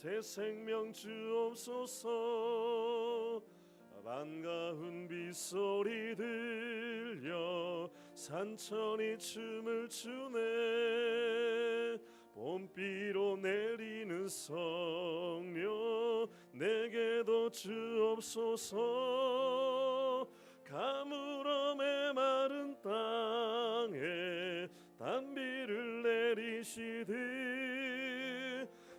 새 생명 주옵소서. 반가운 빗소리 들려 산천이 춤을 추네. 봄비로 내리는 성령 내게도 주옵소서. 가물어 메마른 땅에 단비를 내리시듯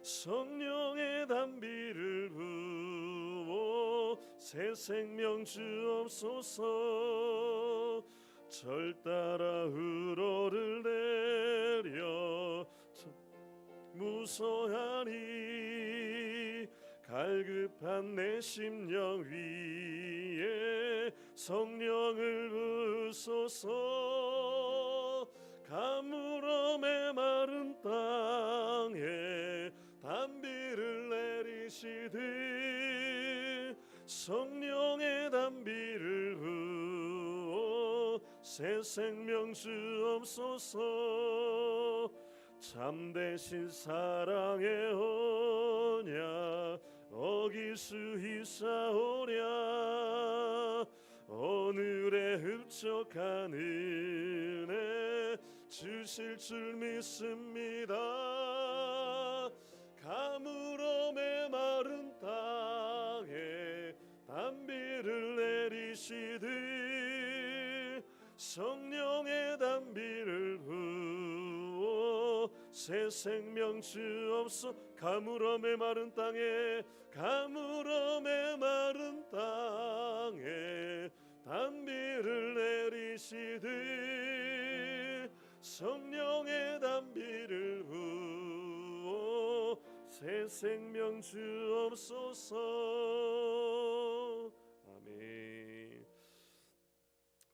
성령의 단비를 부어 새 생명 주옵소서. 절 따라 우러를 내려 무소하니 갈급한 내 심령 위에 성령을 부소서. 가물어 메마른 땅에 단비를 내리시듯 성령의 단비를 부어 새 생명 주옵소서. 참되신 사랑의 언약 어길 수 있사오랴. 오늘의 흡족한 은혜 주실 줄 믿습니다. 가물어 메마른 땅에 단비를 내리시듯 성령의 단비를 부어 새 생명 주옵소서. 가물어 메마른 땅에 가물어 메마른 땅에 단비를 내리시듯 성령의 단비를 부어 새 생명 주옵소서. 아멘.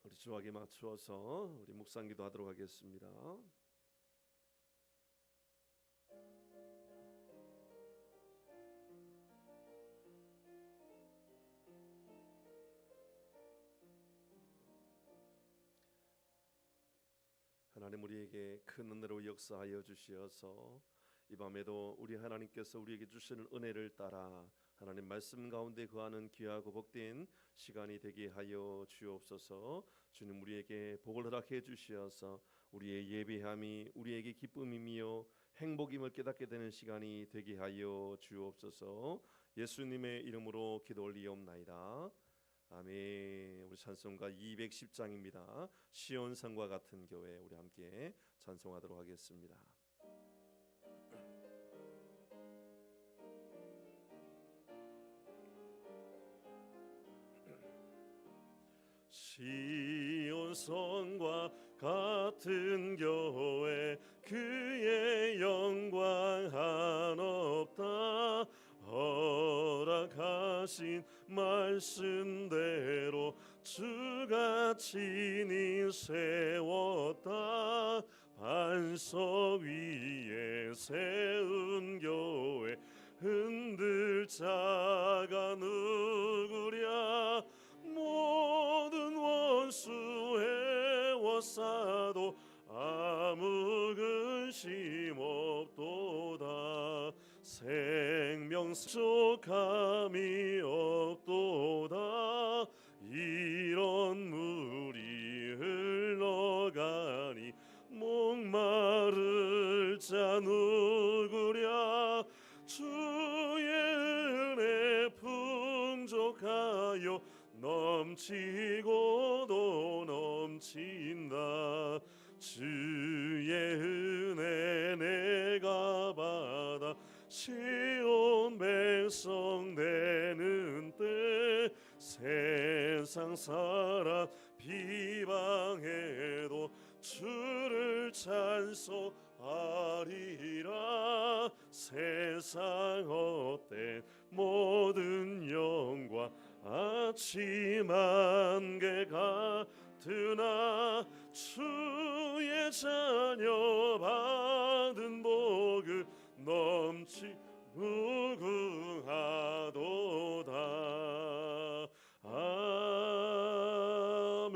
우리 주악에 맞추어서 우리 묵상기도 하도록 하겠습니다. 하나님 우리에게 큰 은혜로 역사하여 주시어서 이 밤에도 우리 하나님께서 우리에게 주시는 은혜를 따라 하나님 말씀 가운데 거하는 귀하고 복된 시간이 되게 하여 주옵소서. 주님 우리에게 복을 허락해 주시어서 우리의 예배함이 우리에게 기쁨이며 행복임을 깨닫게 되는 시간이 되게 하여 주옵소서. 예수님의 이름으로 기도 올리옵나이다. 아멘. 우리 찬송가 210장입니다. 시온산과 같은 교회 우리 함께 찬송하도록 하겠습니다. 시온산과 같은 교회 그의 영광 한없다. 허락하신 말씀대로 주가 친히 세웠다. 반석 위에 세운 교회 흔들 자가 누구랴. 모든 원수 해워싸도 아무 근심 없도다. 생명 족함이 없도다. 이런 물이 흘러가니 목마를 자 누구랴. 주의 은혜 풍족하여 넘치고도 넘친다. 주의 은혜 내가 받아 시온 백성 되는 때 세상 사람 비방해도 주를 찬송하리라. 세상 헛된 모든 영광 아침 안개 같으나 주의 자녀 받은 복을 넘치 무궁하도다. 아멘.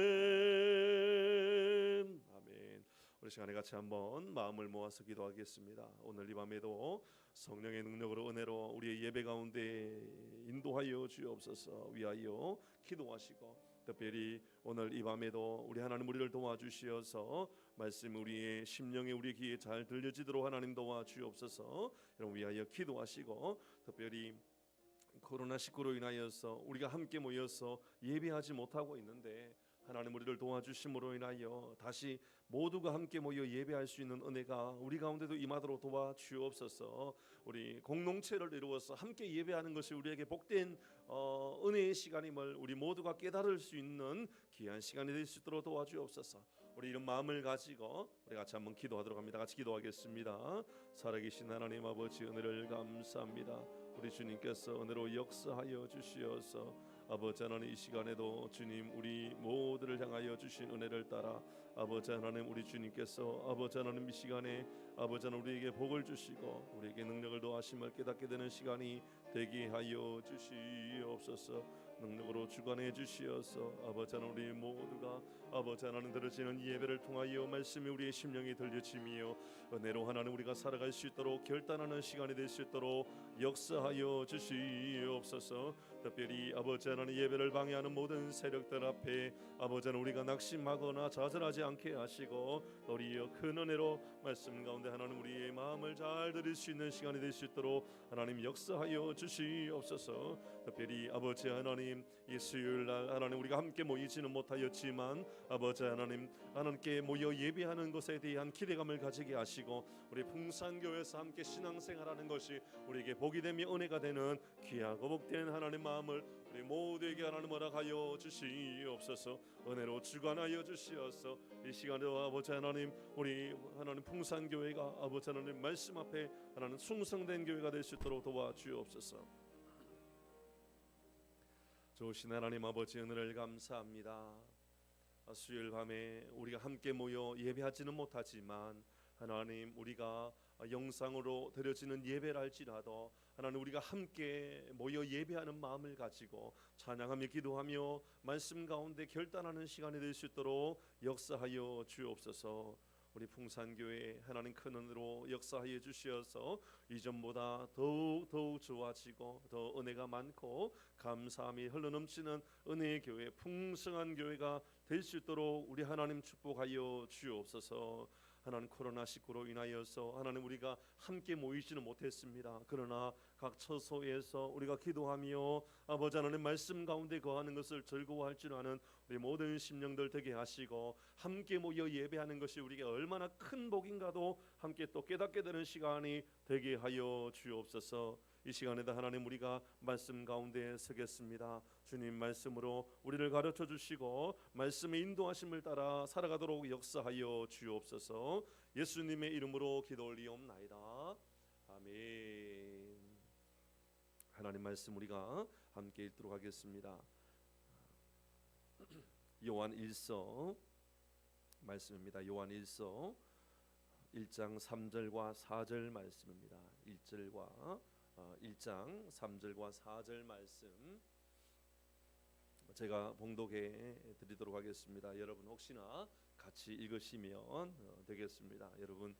아멘. 우리 그 시간에 같이 한번 마음을 모아서 기도하겠습니다. 오늘 이 밤에도 성령의 능력으로 은혜로 우리의 예배 가운데 인도하여 주옵소서. 위하여 기도하시고 특별히 오늘 이 밤에도 우리 하나님 우리를 도와주시어서 말씀 우리의 심령에 우리 귀에 잘 들려지도록 하나님 도와주옵소서. 여러분 위하여 기도하시고 특별히 코로나19로 인하여서 우리가 함께 모여서 예배하지 못하고 있는데 하나님 우리를 도와주심으로 인하여 다시 모두가 함께 모여 예배할 수 있는 은혜가 우리 가운데도 임하도록 도와주옵소서. 우리 공동체를 이루어서 함께 예배하는 것이 우리에게 복된 은혜의 시간임을 우리 모두가 깨달을 수 있는 귀한 시간이 될 수 있도록 도와주옵소서. 우리 이런 마음을 가지고 우리 같이 한번 기도하도록 합니다. 같이 기도하겠습니다. 살아계신 하나님 아버지 은혜를 감사합니다. 우리 주님께서 은혜로 역사하여 주시어서 아버지 하나님 이 시간에도 주님 우리 모두를 향하여 주신 은혜를 따라 아버지 하나님 우리 주님께서 아버지 하나님 이 시간에 아버지 하나님 우리에게 복을 주시고 우리에게 능력을 더하심을 깨닫게 되는 시간이 되게 하여 주시옵소서. 능력으로 주관해 주시어서 아버지 하나님 우리 모두가 아버지 하나님 들으시는 예배를 통하여 말씀이 우리의 심령이 들려지며 은혜로 하나님 우리가 살아갈 수 있도록 결단하는 시간이 될 수 있도록 역사하여 주시옵소서. 특별히 아버지 하나님 예배를 방해하는 모든 세력들 앞에 아버지 하나님 우리가 낙심하거나 좌절하지 않게 하시고 도리어 큰 은혜로 말씀 가운데 하나님 우리의 마음을 잘 들을 수 있는 시간이 될 수 있도록 하나님 역사하여 주시옵소서. 특별히 아버지 하나님 이 수요일날 하나님 우리가 함께 모이지는 못하였지만 아버지 하나님께 모여 예배하는 것에 대한 기대감을 가지게 하시고 우리 풍산교회에서 함께 신앙생활하는 것이 우리에게 복이 되며 은혜가 되는 귀하고 복된 하나님 마음을 우리 모두에게 하나님 허락하여 주시옵소서. 은혜로 주관하여 주시어서 이 시간에도 아버지 하나님 우리 하나님 풍산교회가 아버지 하나님 말씀 앞에 하나님 충성된 교회가 될 수 있도록 도와주옵소서. 좋으신 하나님 아버지 은혜를 감사합니다. 수요일 밤에 우리가 함께 모여 예배하지는 못하지만 하나님 우리가 영상으로 드려지는 예배랄지라도 하나님 우리가 함께 모여 예배하는 마음을 가지고 찬양하며 기도하며 말씀 가운데 결단하는 시간이 될 수 있도록 역사하여 주옵소서. 우리 풍산교회 하나님 큰 은혜로 역사하여 주시어서 이전보다 더욱 좋아지고 더 은혜가 많고 감사함이 흘러넘치는 은혜의 교회 풍성한 교회가 될 수 있도록 우리 하나님 축복하여 주옵소서. 하나님 코로나19로 인하여서 하나님 우리가 함께 모이지는 못했습니다. 그러나 각 처소에서 우리가 기도하며 아버지 하나님 말씀 가운데 거하는 것을 즐거워할 줄 아는 우리 모든 심령들 되게 하시고 함께 모여 예배하는 것이 우리에게 얼마나 큰 복인가도 함께 또 깨닫게 되는 시간이 되게 하여 주옵소서. 이 시간에도 하나님 우리가 말씀 가운데 서겠습니다. 주님 말씀으로 우리를 가르쳐 주시고 말씀의 인도하심을 따라 살아가도록 역사하여 주옵소서. 예수님의 이름으로 기도 올리옵나이다. 아멘. 하나님 말씀 우리가 함께 읽도록 하겠습니다. 요한 1서 말씀입니다. 요한 1서 1장 3절과 4절 말씀입니다. 1장 3절과 4절 말씀 제가 봉독해 드리도록 하겠습니다. 여러분 혹시나 같이 읽으시면 되겠습니다. 여러분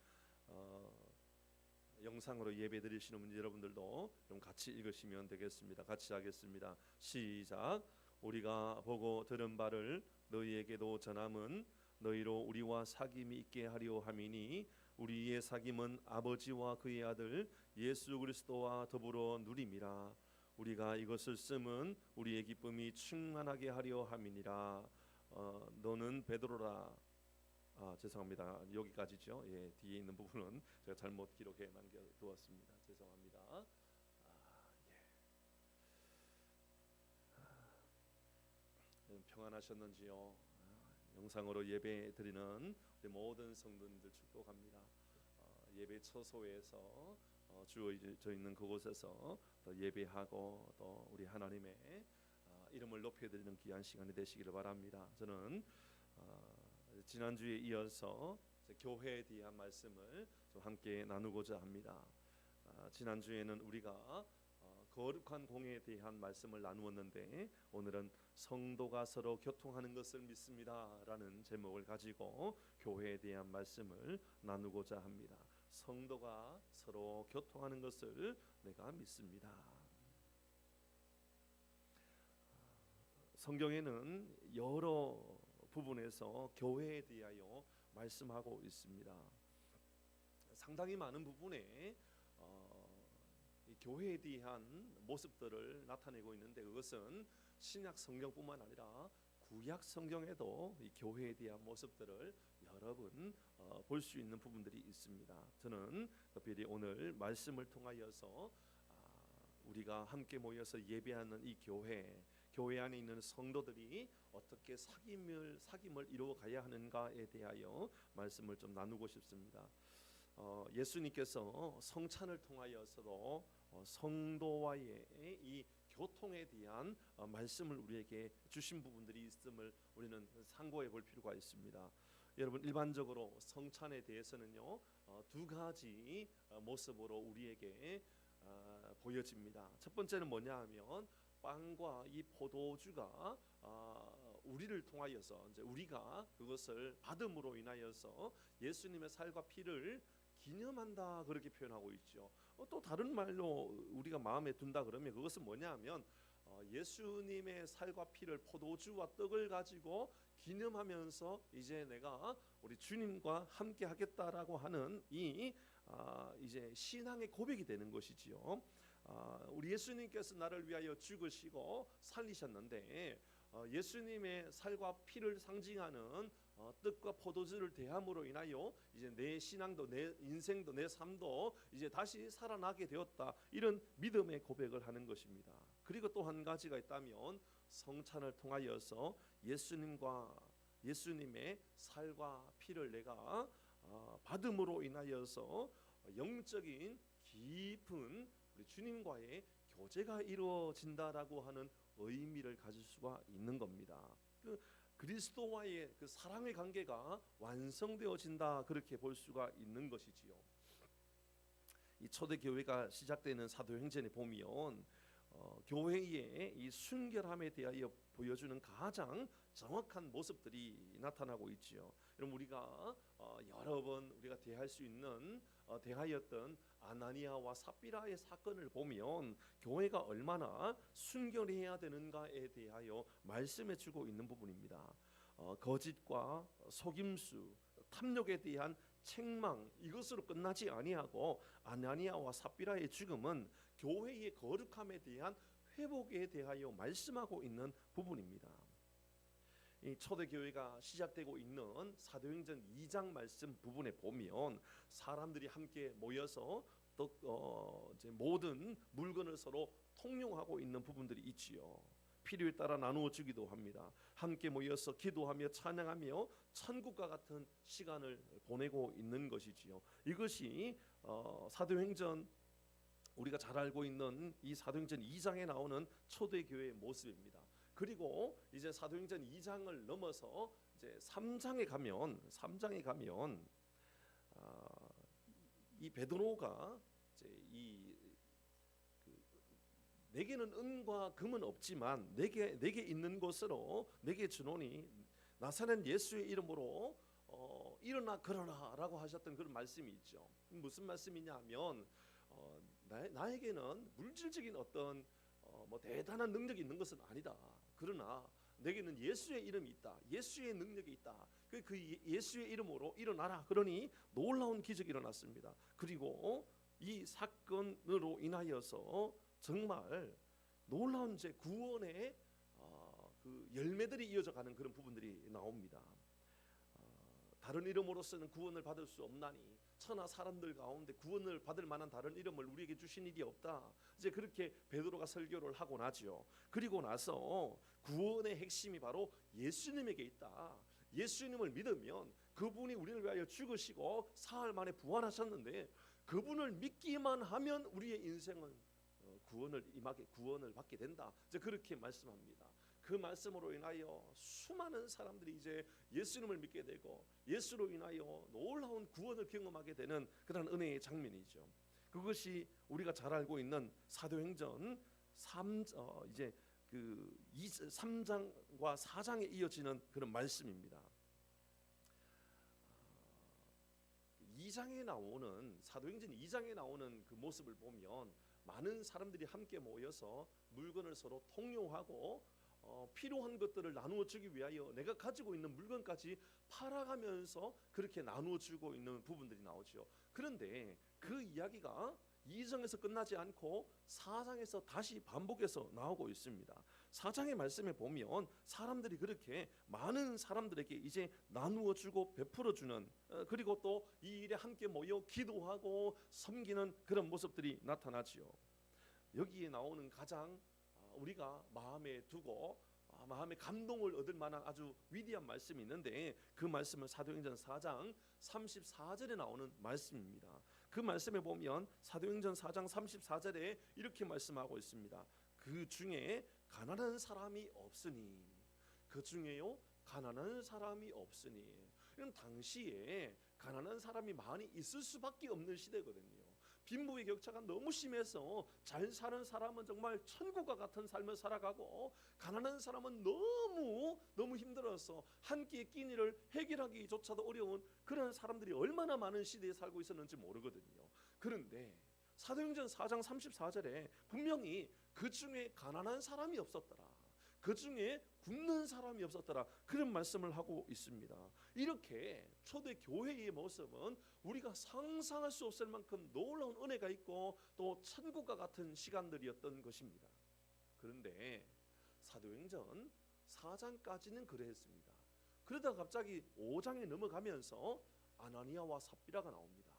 영상으로 예배 드리시는 분 여러분들도 좀 같이 읽으시면 되겠습니다. 같이 하겠습니다. 시작. 우리가 보고 들은 바를 너희에게도 전함은 너희로 우리와 사귐이 있게 하려 함이니 우리의 사귐은 아버지와 그의 아들 예수 그리스도와 더불어 누림이라. 우리가 이것을 쓰면 우리의 기쁨이 충만하게 하려 함이니라. 너는 베드로라. 죄송합니다. 여기까지죠. 예, 뒤에 있는 부분은 제가 잘못 기록해 남겨두었습니다. 죄송합니다. 평안하셨는지요? 영상으로 예배 드리는 우리 모든 성도님들 축복합니다. 예배 처소에서 주어져 있는 그곳에서 또 예배하고 또 우리 하나님의 이름을 높여드리는 귀한 시간이 되시기를 바랍니다. 저는 지난주에 이어서 교회에 대한 말씀을 좀 함께 나누고자 합니다. 지난주에는 우리가 거룩한 공예에 대한 말씀을 나누었는데 오늘은 성도가 서로 교통하는 것을 믿습니다라는 제목을 가지고 교회에 대한 말씀을 나누고자 합니다. 성도가 서로 교통하는 것을 내가 믿습니다. 성경에는 여러 부분에서 교회에 대하여 말씀하고 있습니다. 상당히 많은 부분에 이 교회에 대한 모습들을 나타내고 있는데 그것은 신약 성경뿐만 아니라 구약 성경에도 이 교회에 대한 모습들을 여러 번 볼 수 있는 부분들이 있습니다. 저는 특별히 오늘 말씀을 통하여서 우리가 함께 모여서 예배하는 이 교회 안에 있는 성도들이 어떻게 사귐을 이루어가야 하는가에 대하여 말씀을 좀 나누고 싶습니다. 예수님께서 성찬을 통하여서도 성도와의 이 교통에 대한 말씀을 우리에게 주신 부분들이 있음을 우리는 상고해 볼 필요가 있습니다. 여러분, 일반적으로 성찬에 대해서는요 두 가지 모습으로 우리에게 보여집니다. 첫 번째는 뭐냐 하면 빵과 이 포도주가 우리를 통하여서 이제 우리가 그것을 받음으로 인하여서 예수님의 살과 피를 기념한다 그렇게 표현하고 있죠. 또 다른 말로 우리가 마음에 둔다 그러면 그것은 뭐냐 하면 예수님의 살과 피를 포도주와 떡을 가지고 기념하면서 이제 내가 우리 주님과 함께 하겠다라고 하는 이 이제 신앙의 고백이 되는 것이지요. 우리 예수님께서 나를 위하여 죽으시고 살리셨는데 예수님의 살과 피를 상징하는 떡과 포도주를 대함으로 인하여 이제 내 신앙도 내 인생도 내 삶도 이제 다시 살아나게 되었다, 이런 믿음의 고백을 하는 것입니다. 그리고 또 한 가지가 있다면 성찬을 통하여서 예수님의 살과 피를 내가 받음으로 인하여서 영적인 깊은 우리 주님과의 교제가 이루어진다라고 하는 의미를 가질 수가 있는 겁니다. 그리스도와의 그 사랑의 관계가 완성되어진다 그렇게 볼 수가 있는 것이지요. 이 초대 교회가 시작되는 사도행전에 보면 교회의 이 순결함에 대하여 보여주는 가장 정확한 모습들이 나타나고 있지요. 여러분, 우리가 여러 번 우리가 대하였던 아나니아와 삽비라의 사건을 보면 교회가 얼마나 순결해야 되는가에 대하여 말씀해주고 있는 부분입니다. 거짓과 속임수, 탐욕에 대한 책망, 이것으로 끝나지 아니하고 아나니아와 삽비라의 죽음은 교회의 거룩함에 대한 회복에 대하여 말씀하고 있는 부분입니다. 이 초대교회가 시작되고 있는 사도행전 2장 말씀 부분에 보면 사람들이 함께 모여서 이제 모든 물건을 서로 통용하고 있는 부분들이 있지요. 필요에 따라 나누어 주기도 합니다. 함께 모여서 기도하며 찬양하며 천국과 같은 시간을 보내고 있는 것이지요. 이것이 사도행전, 우리가 잘 알고 있는 이 사도행전 2장에 나오는 초대교회의 모습입니다. 그리고 이제 사도행전 2장을 넘어서 이제 3장에 가면 이 베드로가 이제 내게는 은과 금은 없지만 내게 있는 것으로 내게 주노니 나사렛 예수의 이름으로 일어나 걸어라라고 하셨던 그런 말씀이 있죠. 무슨 말씀이냐면 나에게는 물질적인 어떤 뭐 대단한 능력이 있는 것은 아니다. 그러나 내게는 예수의 이름이 있다. 예수의 능력이 있다. 그 예수의 이름으로 일어나라. 그러니 놀라운 기적이 일어났습니다. 그리고 이 사건으로 인하여서 정말 놀라운 제 구원의 그 열매들이 이어져가는 그런 부분들이 나옵니다. 다른 이름으로서는 구원을 받을 수 없나니 천하 사람들 가운데 구원을 받을 만한 다른 이름을 우리에게 주신 일이 없다. 이제 그렇게 베드로가 설교를 하고 나죠. 그리고 나서 구원의 핵심이 바로 예수님에게 있다. 예수님을 믿으면 그분이 우리를 위하여 죽으시고 사흘 만에 부활하셨는데 그분을 믿기만 하면 우리의 인생은 구원을 받게 된다. 이제 그렇게 말씀합니다. 그 말씀으로 인하여 수많은 사람들이 이제 예수님을 믿게 되고 예수로 인하여 놀라운 구원을 경험하게 되는 그런 은혜의 장면이죠. 그것이 우리가 잘 알고 있는 사도행전 3장과 4장에 이어지는 그런 말씀입니다. 2장에 나오는 사도행전 2장에 나오는 그 모습을 보면 많은 사람들이 함께 모여서 물건을 서로 통용하고 필요한 것들을 나누어 주기 위하여 내가 가지고 있는 물건까지 팔아가면서 그렇게 나누어 주고 있는 부분들이 나오죠. 그런데 그 이야기가 2장에서 끝나지 않고 4장에서 다시 반복해서 나오고 있습니다. 4장의 말씀에 보면 사람들이 그렇게 많은 사람들에게 이제 나누어 주고 베풀어 주는, 그리고 또 이 일에 함께 모여 기도하고 섬기는 그런 모습들이 나타나지요. 여기에 나오는 가장 우리가 마음에 두고 마음의 감동을 얻을 만한 아주 위대한 말씀이 있는데, 그 말씀은 사도행전 4장 34절에 나오는 말씀입니다. 그 말씀에 보면 사도행전 4장 34절에 이렇게 말씀하고 있습니다. 그 중에 가난한 사람이 없으니, 그 중에요 가난한 사람이 없으니. 이런 당시에 가난한 사람이 많이 있을 수밖에 없는 시대거든요. 빈부의 격차가 너무 심해서 잘 사는 사람은 정말 천국과 같은 삶을 살아가고, 가난한 사람은 너무 힘들어서 한 끼의 끼니를 해결하기조차도 어려운 그런 사람들이 얼마나 많은 시대에 살고 있었는지 모르거든요. 그런데 사도행전 4장 34절에 분명히 그 중에 가난한 사람이 없었더라, 그 중에 굶는 사람이 없었더라, 그런 말씀을 하고 있습니다. 이렇게 초대 교회의 모습은 우리가 상상할 수 없을 만큼 놀라운 은혜가 있고 또 천국과 같은 시간들이었던 것입니다. 그런데 사도행전 4장까지는 그랬습니다. 그러다가 갑자기 5장에 넘어가면서 아나니아와 삽비라가 나옵니다.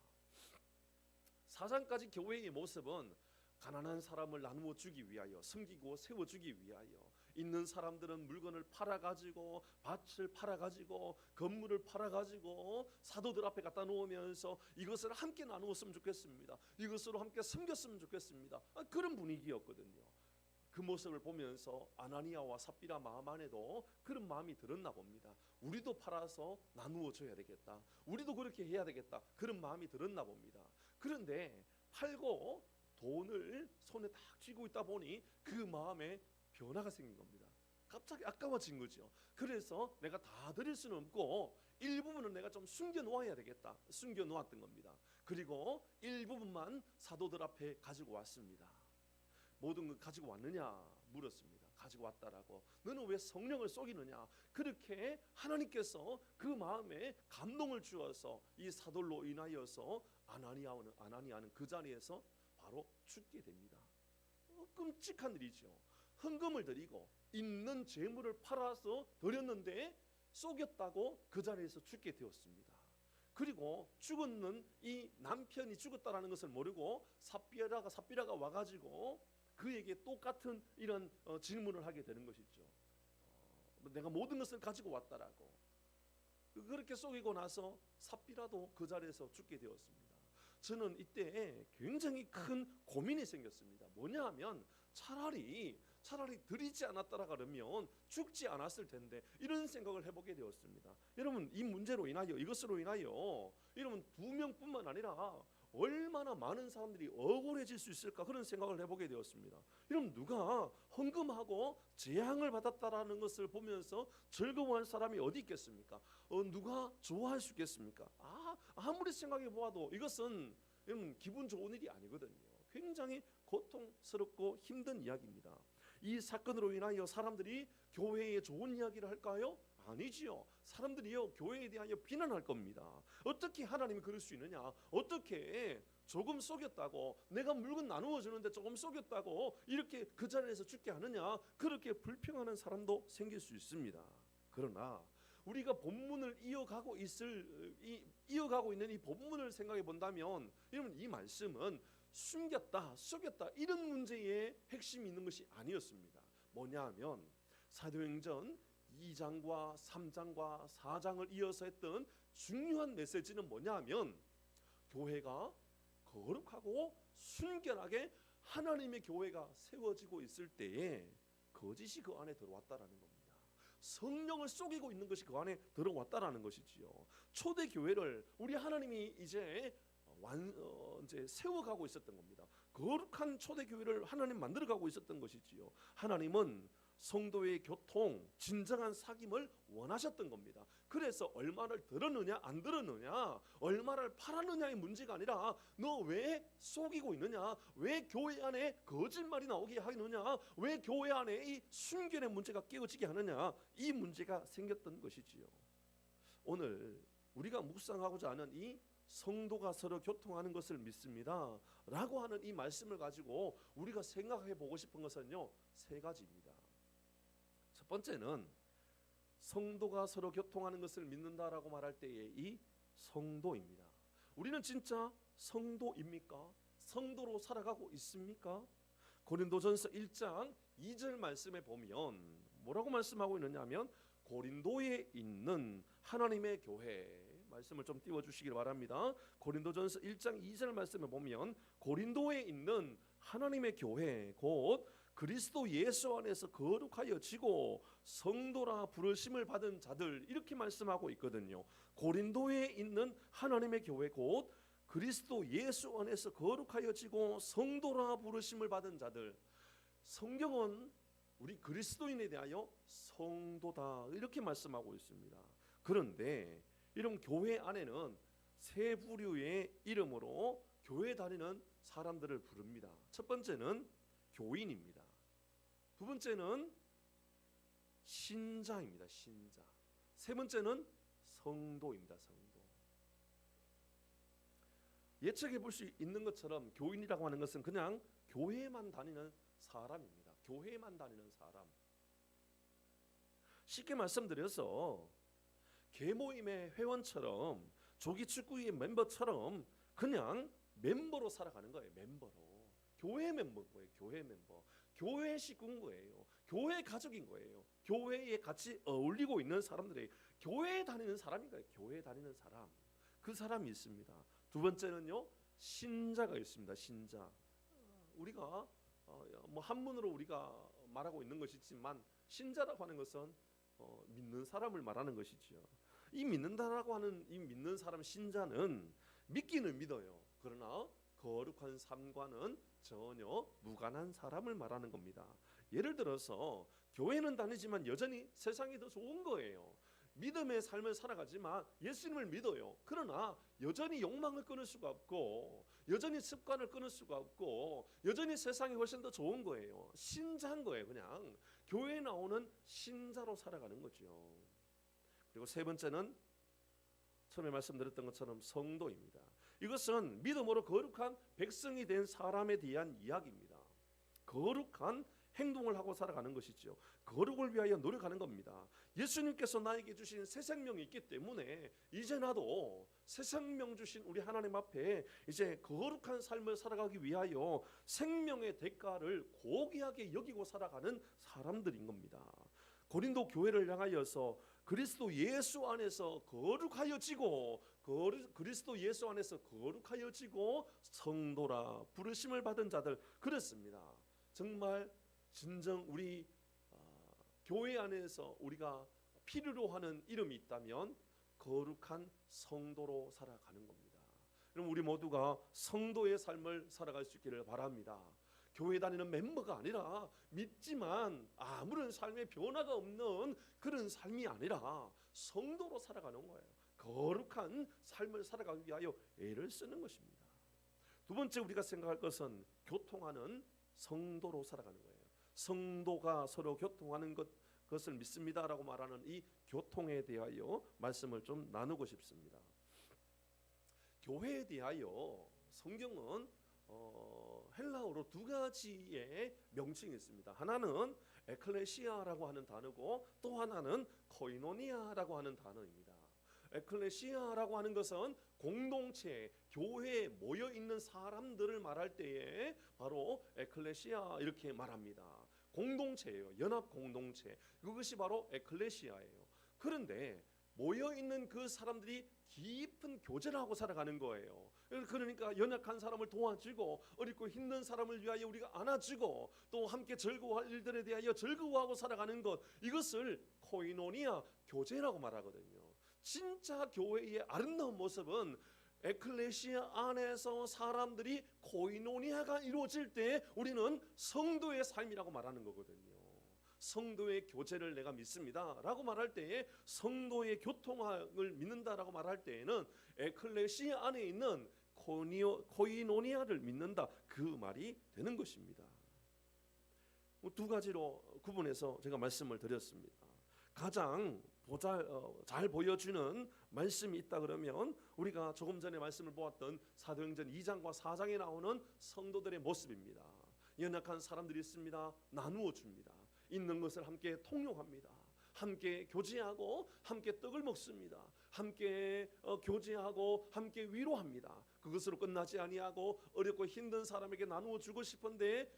4장까지 교회의 모습은 가난한 사람을 나누어 주기 위하여, 섬기고 세워주기 위하여, 있는 사람들은 물건을 팔아가지고, 밭을 팔아가지고, 건물을 팔아가지고 사도들 앞에 갖다 놓으면서 이것을 함께 나누었으면 좋겠습니다, 이것으로 함께 섬겼으면 좋겠습니다, 그런 분위기였거든요. 그 모습을 보면서 아나니아와 삽비라 마음 안에도 그런 마음이 들었나 봅니다. 우리도 팔아서 나누어 줘야 되겠다, 우리도 그렇게 해야 되겠다, 그런 마음이 들었나 봅니다. 그런데 팔고 돈을 손에 딱 쥐고 있다 보니 그 마음에 변화가 생긴 겁니다. 갑자기 아까워진 거죠. 그래서 내가 다 드릴 수는 없고 일부분은 내가 좀 숨겨 놓아야 되겠다, 숨겨 놓았던 겁니다. 그리고 일부분만 사도들 앞에 가지고 왔습니다. 모든 걸 가지고 왔느냐 물었습니다. 가지고 왔다라고. 너는 왜 성령을 속이느냐. 그렇게 하나님께서 그 마음에 감동을 주어서 이 사도로 인하여서 아나니아는 그 자리에서 바로 죽게 됩니다. 끔찍한 일이죠. 헌금을 드리고 있는 재물을 팔아서 드렸는데 속였다고 그 자리에서 죽게 되었습니다. 그리고 죽었는 이 남편이 죽었다라는 것을 모르고 삽비라가 와가지고 그에게 똑같은 이런 질문을 하게 되는 것이죠. 내가 모든 것을 가지고 왔다라고. 그렇게 속이고 나서 삽비라도 그 자리에서 죽게 되었습니다. 저는 이때 굉장히 큰 고민이 생겼습니다. 뭐냐 하면 차라리 드리지 않았더라 그러면 죽지 않았을 텐데, 이런 생각을 해보게 되었습니다. 여러분, 이 문제로 인하여, 이것으로 인하여 여러분 2명뿐만 아니라 얼마나 많은 사람들이 억울해질 수 있을까, 그런 생각을 해보게 되었습니다. 여러분, 누가 헌금하고 재앙을 받았다라는 것을 보면서 즐거워할 사람이 어디 있겠습니까? 누가 좋아할 수 있겠습니까? 아무리 생각해 보아도 이것은 여러분 기분 좋은 일이 아니거든요. 굉장히 고통스럽고 힘든 이야기입니다. 이 사건으로 인하여 사람들이 교회에 좋은 이야기를 할까요? 아니지요. 사람들이요 교회에 대하여 비난할 겁니다. 어떻게 하나님이 그럴 수 있느냐, 어떻게 조금 속였다고, 내가 물건 나누어 주는데 조금 속였다고 이렇게 그 자리에서 죽게 하느냐, 그렇게 불평하는 사람도 생길 수 있습니다. 그러나 우리가 본문을 이어가고 있는 이 본문을 생각해 본다면, 여러분, 이 말씀은 숨겼다, 속였다 이런 문제의 핵심이 있는 것이 아니었습니다. 뭐냐 하면 사도행전 2장과 3장과 4장을 이어서 했던 중요한 메시지는 뭐냐 하면, 교회가 거룩하고 순결하게 하나님의 교회가 세워지고 있을 때에 거짓이 그 안에 들어왔다라는 겁니다. 성령을 속이고 있는 것이 그 안에 들어왔다라는 것이지요. 초대 교회를 우리 하나님이 이제 이제 세워가고 있었던 겁니다. 거룩한 초대교회를 하나님 만들어가고 있었던 것이지요. 하나님은 성도의 교통, 진정한 사귐을 원하셨던 겁니다. 그래서 얼마를 들었느냐 안 들었느냐, 얼마를 팔았느냐의 문제가 아니라 너 왜 속이고 있느냐, 왜 교회 안에 거짓말이 나오게 하느냐, 왜 교회 안에 이 순결의 문제가 깨어지게 하느냐, 이 문제가 생겼던 것이지요. 오늘 우리가 묵상하고자 하는 이 성도가 서로 교통하는 것을 믿습니다 라고 하는 이 말씀을 가지고 우리가 생각해 보고 싶은 것은요, 세 가지입니다. 첫 번째는 성도가 서로 교통하는 것을 믿는다라고 말할 때의 이 성도입니다. 우리는 진짜 성도입니까? 성도로 살아가고 있습니까? 고린도전서 1장 2절 말씀에 보면 뭐라고 말씀하고 있느냐 하면 고린도에 있는 하나님의 교회, 말씀을 좀 띄워주시길 바랍니다. 고린도전서 1장 2절 말씀에 보면 고린도에 있는 하나님의 교회 곧 그리스도 예수 안에서 거룩하여지고 성도라 부르심을 받은 자들, 이렇게 말씀하고 있거든요. 고린도에 있는 하나님의 교회 곧 그리스도 예수 안에서 거룩하여지고 성도라 부르심을 받은 자들. 성경은 우리 그리스도인에 대하여 성도다 이렇게 말씀하고 있습니다. 그런데 이런 교회 안에는 세 부류의 이름으로 교회 다니는 사람들을 부릅니다. 첫 번째는 교인입니다. 두 번째는 신자입니다. 신자. 세 번째는 성도입니다. 성도. 예측해 볼 수 있는 것처럼 교인이라고 하는 것은 그냥 교회만 다니는 사람입니다. 교회만 다니는 사람. 쉽게 말씀드려서 개모임의 회원처럼 조기축구의 멤버처럼 그냥 멤버로 살아가는 거예요. 멤버로. 교회 멤버인 거예요. 교회 멤버. 교회 식구인 거예요. 교회 가족인 거예요. 교회에 같이 어울리고 있는 사람들이 교회에 다니는 사람인 거예요. 교회에 다니는 사람. 그 사람이 있습니다. 두 번째는요, 신자가 있습니다. 신자. 우리가 뭐 한문으로 우리가 말하고 있는 것이지만 신자라고 하는 것은 믿는 사람을 말하는 것이지요. 이 믿는다라고 하는 이 믿는 사람 신자는 믿기는 믿어요. 그러나 거룩한 삶과는 전혀 무관한 사람을 말하는 겁니다. 예를 들어서 교회는 다니지만 여전히 세상이 더 좋은 거예요. 믿음의 삶을 살아가지만 예수님을 믿어요. 그러나 여전히 욕망을 끊을 수가 없고 여전히 습관을 끊을 수가 없고 여전히 세상이 훨씬 더 좋은 거예요. 신자인 거예요. 그냥 교회에 나오는 신자로 살아가는 거죠. 그리고 세 번째는 처음에 말씀드렸던 것처럼 성도입니다. 이것은 믿음으로 거룩한 백성이 된 사람에 대한 이야기입니다. 거룩한 행동을 하고 살아가는 것이죠. 거룩을 위하여 노력하는 겁니다. 예수님께서 나에게 주신 새 생명이 있기 때문에 이제 나도 새 생명 주신 우리 하나님 앞에 이제 거룩한 삶을 살아가기 위하여 생명의 대가를 고귀하게 여기고 살아가는 사람들인 겁니다. 고린도 교회를 향하여서 그리스도 예수 안에서 거룩하여지고 그리스도 예수 안에서 거룩하여지고 성도라 부르심을 받은 자들, 그렇습니다. 정말 진정 우리 교회 안에서 우리가 필요로 하는 이름이 있다면 거룩한 성도로 살아가는 겁니다. 그럼 우리 모두가 성도의 삶을 살아갈 수 있기를 바랍니다. 교회 다니는 멤버가 아니라 믿지만 아무런 삶의 변화가 없는 그런 삶이 아니라 성도로 살아가는 거예요. 거룩한 삶을 살아가기 위하여 애를 쓰는 것입니다. 두 번째 우리가 생각할 것은 교통하는 성도로 살아가는 거예요. 성도가 서로 교통하는 것을 믿습니다라고 말하는 이 교통에 대하여 말씀을 좀 나누고 싶습니다. 교회에 대하여 성경은 헬라어로 두 가지의 명칭이 있습니다. 하나는 에클레시아라고 하는 단어고 또 하나는 코이노니아라고 하는 단어입니다. 에클레시아라고 하는 것은 공동체, 교회에 모여 있는 사람들을 말할 때에 바로 에클레시아 이렇게 말합니다. 공동체예요. 연합 공동체. 그것이 바로 에클레시아예요. 그런데 모여 있는 그 사람들이 깊은 교제를 하고 살아가는 거예요. 그러니까 연약한 사람을 도와주고 어렵고 힘든 사람을 위하여 우리가 안아주고 또 함께 즐거워할 일들에 대하여 즐거워하고 살아가는 것, 이것을 코이노니아, 교제라고 말하거든요. 진짜 교회의 아름다운 모습은 에클레시아 안에서 사람들이 코이노니아가 이루어질 때 우리는 성도의 삶이라고 말하는 거거든요. 성도의 교제를 내가 믿습니다 라고 말할 때에, 성도의 교통을 믿는다라고 말할 때에는 에클레시아 안에 있는 코이노니아를 믿는다, 그 말이 되는 것입니다. 두 가지로 구분해서 제가 말씀을 드렸습니다. 가장 잘 보여주는 말씀이 있다 그러면 우리가 조금 전에 말씀을 보았던 사도행전 2장과 4장에 나오는 성도들의 모습입니다. 연약한 사람들이 있습니다. 나누어 줍니다. 있는 것을 함께 통용합니다. 함께 교제하고 함께 떡을 먹습니다. 함께 교제하고 함께 위로합니다. 그것으로 끝나지 아니하고 어렵고 힘든 사람에게 나누어 주고 싶은데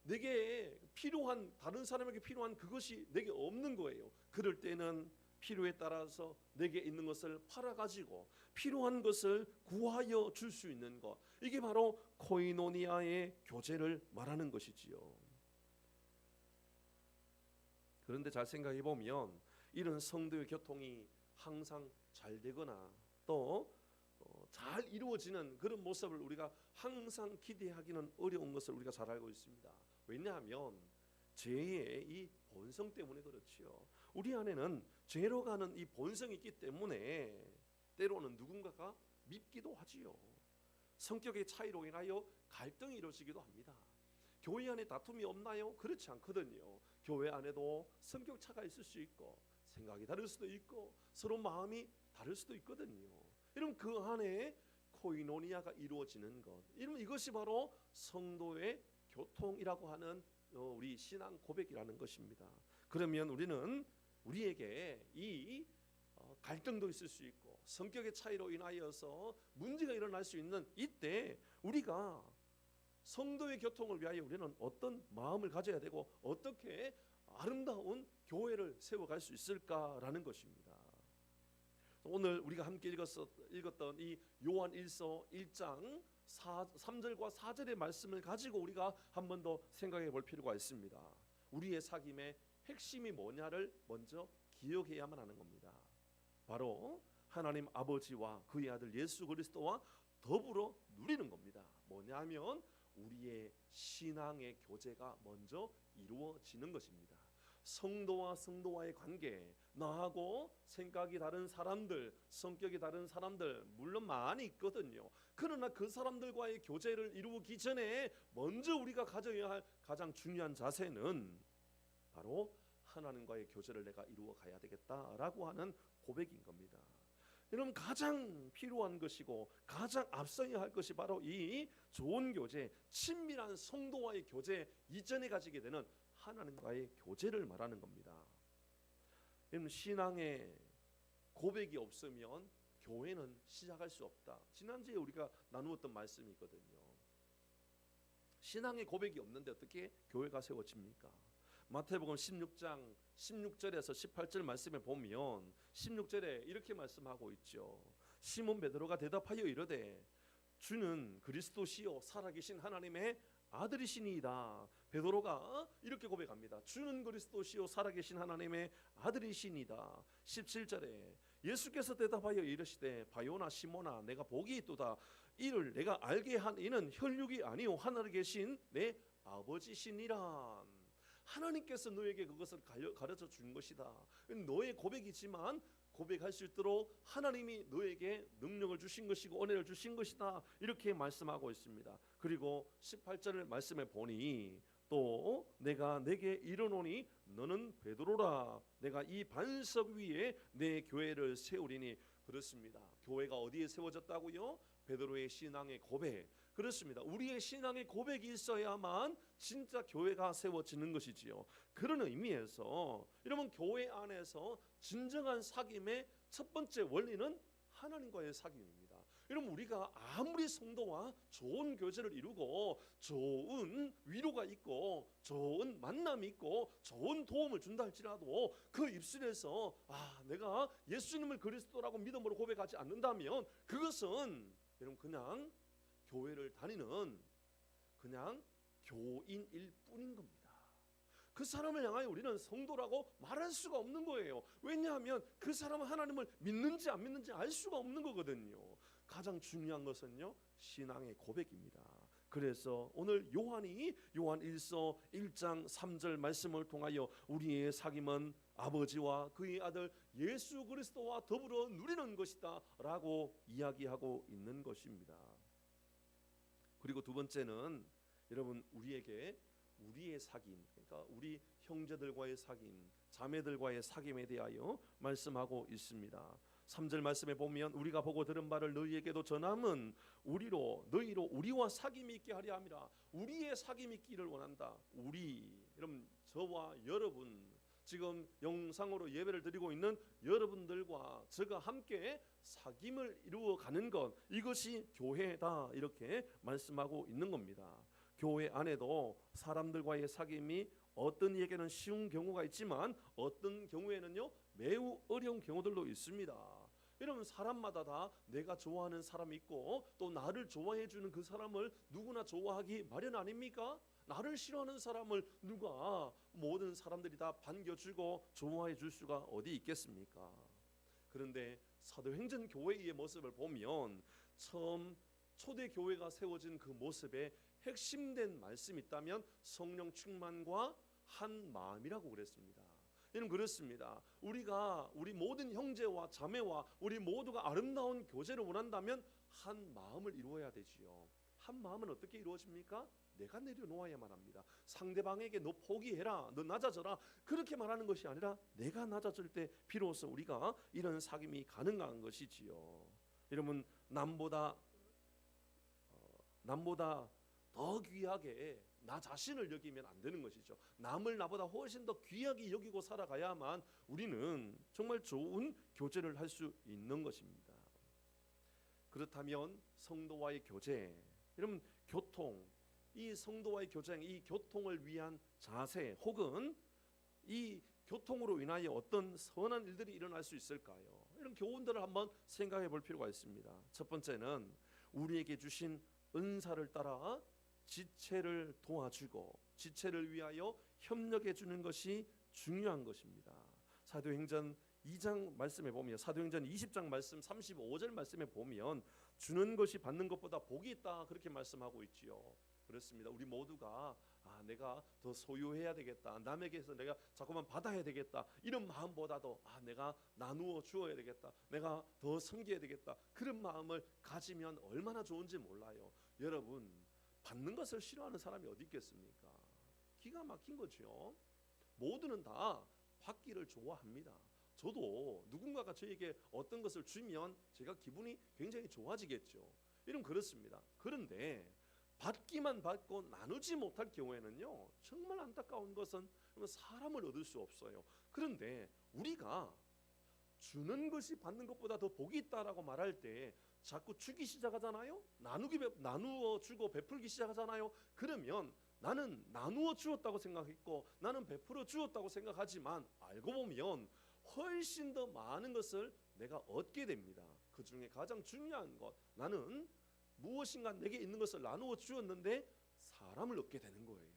내게 필요한, 다른 사람에게 필요한 그것이 내게 없는 거예요. 그럴 때는 필요에 따라서 내게 있는 것을 팔아가지고 필요한 것을 구하여 줄 수 있는 것, 이게 바로 코이노니아의 교제를 말하는 것이지요. 그런데 잘 생각해 보면 이런 성도의 교통이 항상 잘 되거나 또 잘 이루어지는 그런 모습을 우리가 항상 기대하기는 어려운 것을 우리가 잘 알고 있습니다. 왜냐하면 죄의 이 본성 때문에 그렇지요. 우리 안에는 죄로 가는 이 본성이 있기 때문에 때로는 누군가가 밉기도 하지요. 성격의 차이로 인하여 갈등이 이루어지기도 합니다. 교회 안에 다툼이 없나요? 그렇지 않거든요. 교회 안에도 성격 차가 있을 수 있고 생각이 다를 수도 있고 서로 마음이 다를 수도 있거든요. 여러분, 그 안에 코이노니아가 이루어지는 것, 이것이 바로 성도의 교통이라고 하는 우리 신앙 고백이라는 것입니다. 그러면 우리는 우리에게 이 갈등도 있을 수 있고 성격의 차이로 인하여서 문제가 일어날 수 있는 이때 우리가 성도의 교통을 위하여 우리는 어떤 마음을 가져야 되고 어떻게 아름다운 교회를 세워갈 수 있을까라는 것입니다. 오늘 우리가 함께 읽었던 이 요한일서 1장 3절과 4절의 말씀을 가지고 우리가 한 번 더 생각해 볼 필요가 있습니다. 우리의 사귐의 핵심이 뭐냐를 먼저 기억해야만 하는 겁니다. 바로 하나님 아버지와 그의 아들 예수 그리스도와 더불어 누리는 겁니다. 뭐냐면 우리의 신앙의 교제가 먼저 이루어지는 것입니다. 성도와 성도와의 관계, 나하고 생각이 다른 사람들, 성격이 다른 사람들 물론 많이 있거든요. 그러나 그 사람들과의 교제를 이루기 전에 먼저 우리가 가져야 할 가장 중요한 자세는 바로 하나님과의 교제를 내가 이루어 가야 되겠다라고 하는 고백인 겁니다. 여러분, 가장 필요한 것이고 가장 앞서야 할 것이 바로 이 좋은 교제, 친밀한 성도와의 교제 이전에 가지게 되는 하나님과의 교제를 말하는 겁니다. 여러분, 신앙의 고백이 없으면 교회는 시작할 수 없다. 지난주에 우리가 나누었던 말씀이 있거든요. 신앙의 고백이 없는데 어떻게 교회가 세워집니까? 마태복음 16장 16절에서 18절 말씀에 보면 16절에 이렇게 말씀하고 있죠. 시몬 베드로가 대답하여 이르되 주는 그리스도시요 살아계신 하나님의 아들이시니이다. 베드로가 이렇게 고백합니다. 주는 그리스도시요 살아계신 하나님의 아들이시니이다. 17절에 예수께서 대답하여 이르시되 바요나 시몬아 내가 복이 있도다. 이를 내가 알게 한 이는 혈육이 아니요 하늘에 계신 내 아버지시니라. 하나님께서 너에게 그것을 가르쳐 준 것이다. 너의 고백이지만 고백할 수 있도록 하나님이 너에게 능력을 주신 것이고 은혜를 주신 것이다. 이렇게 말씀하고 있습니다. 그리고 18절을 말씀해 보니 또 내가 내게 이르노니 너는 베드로라. 내가 이 반석 위에 내 교회를 세우리니. 그렇습니다. 교회가 어디에 세워졌다고요? 베드로의 신앙의 고백. 그렇습니다. 우리의 신앙의 고백이 있어야만 진짜 교회가 세워지는 것이지요. 그런 의미에서 여러분, 교회 안에서 진정한 사귐의 첫 번째 원리는 하나님과의 사귐입니다. 여러분, 우리가 아무리 성도와 좋은 교제를 이루고 좋은 위로가 있고 좋은 만남이 있고 좋은 도움을 준다 할지라도 그 입술에서 내가 예수님을 그리스도라고 믿음으로 고백하지 않는다면 그것은 여러분 그냥 교회를 다니는 그냥 교인일 뿐인 겁니다. 그 사람을 향하여 우리는 성도라고 말할 수가 없는 거예요. 왜냐하면 그 사람은 하나님을 믿는지 안 믿는지 알 수가 없는 거거든요. 가장 중요한 것은요, 신앙의 고백입니다. 그래서 오늘 요한이 요한 1서 1장 3절 말씀을 통하여 우리의 사귐은 아버지와 그의 아들 예수 그리스도와 더불어 누리는 것이다 라고 이야기하고 있는 것입니다. 그리고 두 번째는 여러분, 우리에게 우리의 사귐, 그러니까 우리 형제들과의 사귐, 자매들과의 사귐에 대하여 말씀하고 있습니다. 3절 말씀에 보면 우리가 보고 들은 바를 너희에게도 전함은 너희로 우리와 사귐이 있게 하려 함이라. 우리의 사귐이 있기를 원한다. 여러분, 저와 여러분, 지금 영상으로 예배를 드리고 있는 여러분들과 저가 함께 사귐을 이루어가는 것, 이것이 교회다, 이렇게 말씀하고 있는 겁니다. 교회 안에도 사람들과의 사귐이 어떤 이에게는 쉬운 경우가 있지만 어떤 경우에는요, 매우 어려운 경우들도 있습니다. 여러분, 사람마다 다 내가 좋아하는 사람이 있고 또 나를 좋아해 주는 그 사람을 누구나 좋아하기 마련 아닙니까? 나를 싫어하는 사람을 누가, 모든 사람들이 다 반겨주고 좋아해 줄 수가 어디 있겠습니까? 그런데 사도행전 교회의 모습을 보면 처음 초대 교회가 세워진 그 모습에 핵심된 말씀이 있다면 성령 충만과 한 마음이라고 그랬습니다. 여러분, 그렇습니다. 우리 모든 형제와 자매와 우리 모두가 아름다운 교제를 원한다면 한 마음을 이루어야 되지요. 한 마음은 어떻게 이루어집니까? 내가 내려놓아야만 합니다. 상대방에게 너 포기해라, 너 낮아져라, 그렇게 말하는 것이 아니라 내가 낮아질 때 비로소 우리가 이런 사귐이 가능한 것이지요. 여러분, 남보다 더 귀하게 나 자신을 여기면 안 되는 것이죠. 남을 나보다 훨씬 더 귀하게 여기고 살아가야만 우리는 정말 좋은 교제를 할 수 있는 것입니다. 그렇다면 성도와의 교제, 여러분, 이 성도와의 교제, 이 교통을 위한 자세, 혹은 이 교통으로 인하여 어떤 선한 일들이 일어날 수 있을까요? 이런 교훈들을 한번 생각해 볼 필요가 있습니다. 첫 번째는 우리에게 주신 은사를 따라 지체를 도와주고 지체를 위하여 협력해 주는 것이 중요한 것입니다. 사도행전 2장 말씀에 보면, 사도행전 20장 말씀 35절 말씀에 보면 주는 것이 받는 것보다 복이 있다, 그렇게 말씀하고 있지요. 그렇습니다. 우리 모두가 내가 더 소유해야 되겠다, 남에게서 내가 자꾸만 받아야 되겠다, 이런 마음보다도 내가 나누어 주어야 되겠다, 내가 더 섬겨야 되겠다, 그런 마음을 가지면 얼마나 좋은지 몰라요. 여러분, 받는 것을 싫어하는 사람이 어디 있겠습니까? 기가 막힌 거죠. 모두는 다 받기를 좋아합니다. 저도 누군가가 저에게 어떤 것을 주면 제가 기분이 굉장히 좋아지겠죠. 이런 그렇습니다. 그런데 받기만 받고 나누지 못할 경우에는요, 정말 안타까운 것은 사람을 얻을 수 없어요. 그런데 우리가 주는 것이 받는 것보다 더 복이 있다라고 말할 때 자꾸 주기 시작하잖아요. 나누어 주고 베풀기 시작하잖아요. 그러면 나는 나누어 주었다고 생각했고 나는 베풀어 주었다고 생각하지만 알고 보면 훨씬 더 많은 것을 내가 얻게 됩니다. 그 중에 가장 중요한 것, 나는 무엇인가 내게 있는 것을 나누어 주었는데 사람을 얻게 되는 거예요.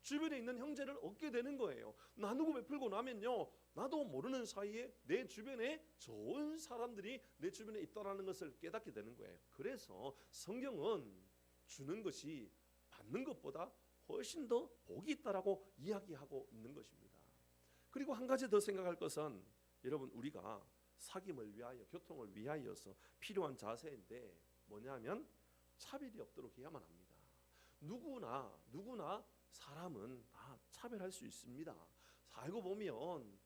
주변에 있는 형제를 얻게 되는 거예요. 나누고 베풀고 나면요, 나도 모르는 사이에 내 주변에 좋은 사람들이 내 주변에 있다는 것을 깨닫게 되는 거예요. 그래서 성경은 주는 것이 받는 것보다 훨씬 더 복이 있다라고 이야기하고 있는 것입니다. 그리고 한 가지 더 생각할 것은, 여러분, 우리가 사귐을 위하여, 교통을 위하여서 필요한 자세인데 뭐냐면 차별이 없도록 해야만 합니다. 누구나 사람은 다 차별할 수 있습니다. 알고 보면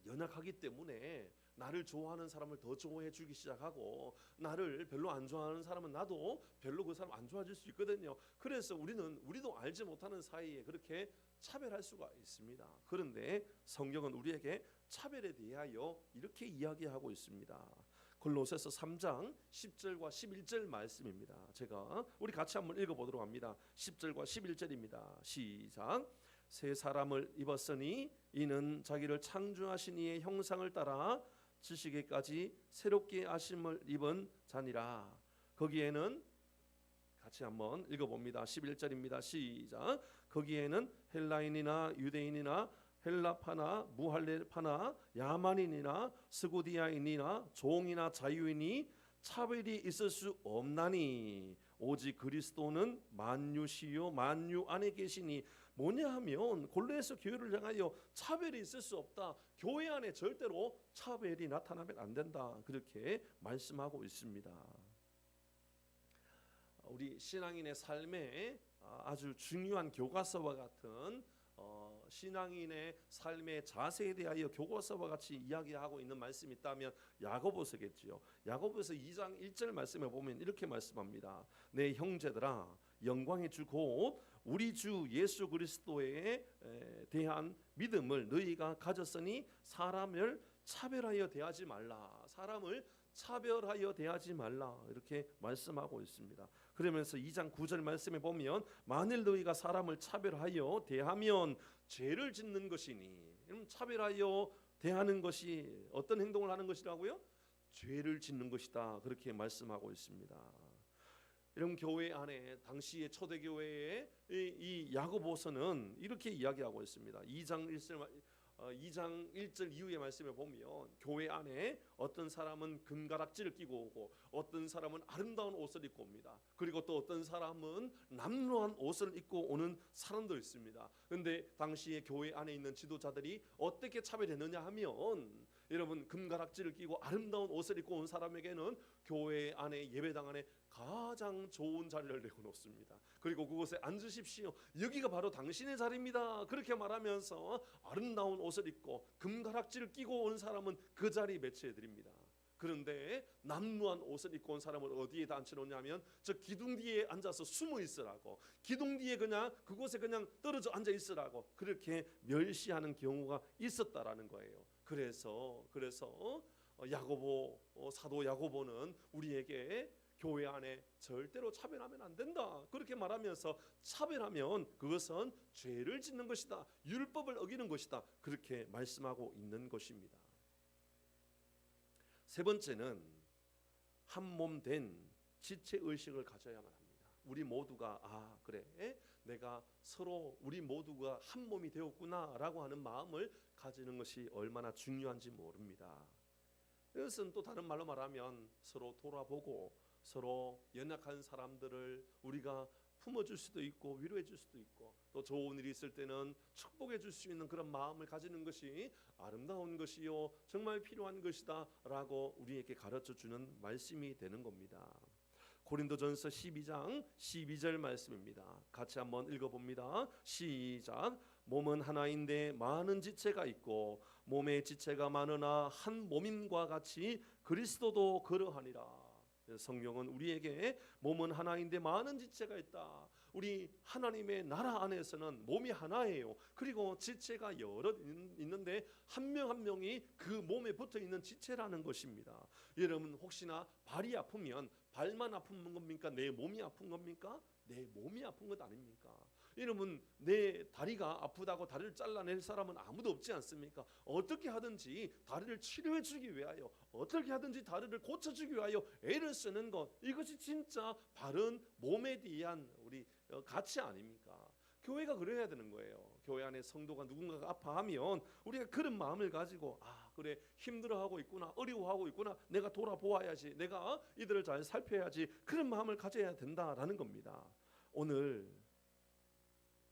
연약하기 때문에 나를 좋아하는 사람을 더 좋아해 주기 시작하고 나를 별로 안 좋아하는 사람은 나도 별로 그 사람 안 좋아질 수 있거든요. 그래서 우리도 알지 못하는 사이에 그렇게 차별할 수가 있습니다. 그런데 성경은 우리에게 차별에 대하여 이렇게 이야기하고 있습니다. 골로새서 3장 10절과 11절 말씀입니다. 우리 같이 한번 읽어보도록 합니다. 10절과 11절입니다. 시작. 새 사람을 입었으니 이는 자기를 창조하신 이의 형상을 따라 지식에까지 새롭게 하심을 입은 자니라. 거기에는 같이 한번 읽어봅니다. 11절입니다. 시작. 거기에는 헬라인이나 유대인이나 헬라파나 무할레파나 야만인이나 스고디아인이나 종이나 자유인이 차별이 있을 수 없나니 오직 그리스도는 만유시요 만유 안에 계시니. 뭐냐 하면 골로새서 교회를 향하여 차별이 있을 수 없다. 교회 안에 절대로 차별이 나타나면 안 된다. 그렇게 말씀하고 있습니다. 우리 신앙인의 삶에 아주 중요한 교과서와 같은 신앙인의 삶의 자세에 대하여 교과서와 같이 이야기하고 있는 말씀이 있다면 야고보서겠지요. 야고보서 2장 1절 말씀에 보면 이렇게 말씀합니다. 내 형제들아 영광의 주 곧 우리 주 예수 그리스도에 대한 믿음을 너희가 가졌으니 사람을 차별하여 대하지 말라. 사람을 차별하여 대하지 말라. 이렇게 말씀하고 있습니다. 그러면서 2장 9절 말씀에 보면 만일 너희가 사람을 차별하여 대하면 죄를 짓는 것이니. 그럼 차별하여 대하는 것이 어떤 행동을 하는 것이라고요? 죄를 짓는 것이다. 그렇게 말씀하고 있습니다. 이런 교회 안에 당시의 초대교회의 이 야고보서는 이렇게 이야기하고 있습니다. 2장 1절 이후의 말씀에 보면 교회 안에 어떤 사람은 금가락지를 끼고 오고 어떤 사람은 아름다운 옷을 입고 옵니다. 그리고 또 어떤 사람은 남루한 옷을 입고 오는 사람도 있습니다. 그런데 당시에 교회 안에 있는 지도자들이 어떻게 차별했느냐 하면 여러분 금가락지를 끼고 아름다운 옷을 입고 온 사람에게는 교회 안에 예배당 안에 가장 좋은 자리를 내어놓습니다. 그리고 그곳에 앉으십시오. 여기가 바로 당신의 자리입니다. 그렇게 말하면서 아름다운 옷을 입고 금가락지를 끼고 온 사람은 그 자리에 배치해드립니다. 그런데 남루한 옷을 입고 온 사람을 어디에 앉혀놓냐면 저 기둥 뒤에 앉아서 숨어 있으라고, 기둥 뒤에 그냥 그곳에 그냥 떨어져 앉아 있으라고 그렇게 멸시하는 경우가 있었다라는 거예요. 그래서 야고보 사도 야고보는 우리에게 교회 안에 절대로 차별하면 안 된다. 그렇게 말하면서 차별하면 그것은 죄를 짓는 것이다. 율법을 어기는 것이다. 그렇게 말씀하고 있는 것입니다. 세 번째는 한 몸 된 지체 의식을 가져야만 합니다. 우리 모두가 그래 내가 서로 우리 모두가 한 몸이 되었구나라고 하는 마음을 가지는 것이 얼마나 중요한지 모릅니다. 이것은 또 다른 말로 말하면 서로 돌아보고 서로 연약한 사람들을 우리가 품어줄 수도 있고 위로해 줄 수도 있고 또 좋은 일이 있을 때는 축복해 줄 수 있는 그런 마음을 가지는 것이 아름다운 것이요 정말 필요한 것이다 라고 우리에게 가르쳐주는 말씀이 되는 겁니다. 고린도전서 12장 12절 말씀입니다. 같이 한번 읽어봅니다. 시작. 몸은 하나인데 많은 지체가 있고 몸의 지체가 많으나 한 몸임과 같이 그리스도도 그러하니라. 성경은 우리에게 몸은 하나인데 많은 지체가 있다. 우리 하나님의 나라 안에서는 몸이 하나예요. 그리고 지체가 여러 있는데 한 명 한 명이 그 몸에 붙어 있는 지체라는 것입니다. 여러분 혹시나 발이 아프면 발만 아픈 겁니까? 내 몸이 아픈 겁니까? 내 몸이 아픈 것 아닙니까? 여러분 내 다리가 아프다고 다리를 잘라낼 사람은 아무도 없지 않습니까? 어떻게 하든지 다리를 치료해 주기 위하여 어떻게 하든지 다리를 고쳐주기 위하여 애를 쓰는 것, 이것이 진짜 바른 몸에 대한 우리 가치 아닙니까? 교회가 그래야 되는 거예요. 교회 안에 성도가 누군가가 아파하면 우리가 그런 마음을 가지고 그래 힘들어하고 있구나, 어려워하고 있구나, 내가 돌아보아야지, 내가 이들을 잘 살펴야지, 그런 마음을 가져야 된다라는 겁니다. 오늘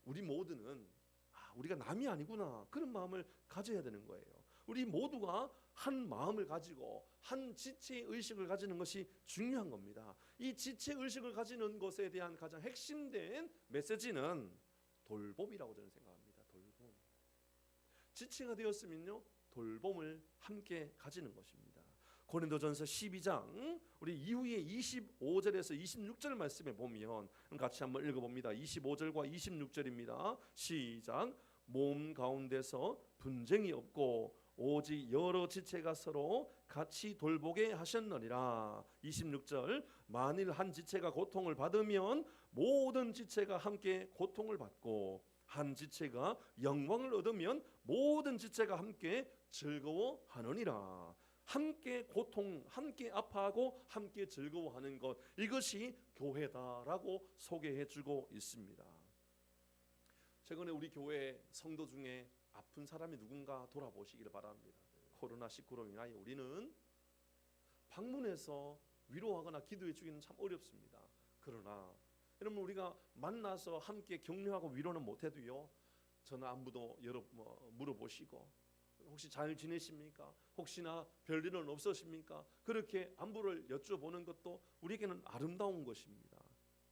우리 모두는 우리가 남이 아니구나 그런 마음을 가져야 되는 거예요. 우리 모두가 한 마음을 가지고 한 지체 의식을 가지는 것이 중요한 겁니다. 이 지체 의식을 가지는 것에 대한 가장 핵심된 메시지는 돌봄이라고 저는 생각합니다. 돌봄. 지체가 되었으면요 돌봄을 함께 가지는 것입니다. 고린도전서 12장 우리 이후에 25절에서 26절 말씀에 보면 같이 한번 읽어봅니다. 25절과 26절입니다. 시작. 몸 가운데서 분쟁이 없고 오직 여러 지체가 서로 같이 돌보게 하셨느니라. 26절. 만일 한 지체가 고통을 받으면 모든 지체가 함께 고통을 받고 한 지체가 영광을 얻으면 모든 지체가 함께 즐거워하느니라. 함께 고통, 함께 아파하고 함께 즐거워하는 것, 이것이 교회다라고 소개해주고 있습니다. 최근에 우리 교회 성도 중에 아픈 사람이 누군가 돌아보시기를 바랍니다. 코로나19로 인하여 우리는 방문해서 위로하거나 기도해 주기는 참 어렵습니다. 그러나 여러분, 우리가 만나서 함께 격려하고 위로는 못해도요, 전화 안부도 물어보시고, 혹시 잘 지내십니까? 혹시나 별일은 없으십니까? 그렇게 안부를 여쭤보는 것도 우리에게는 아름다운 것입니다.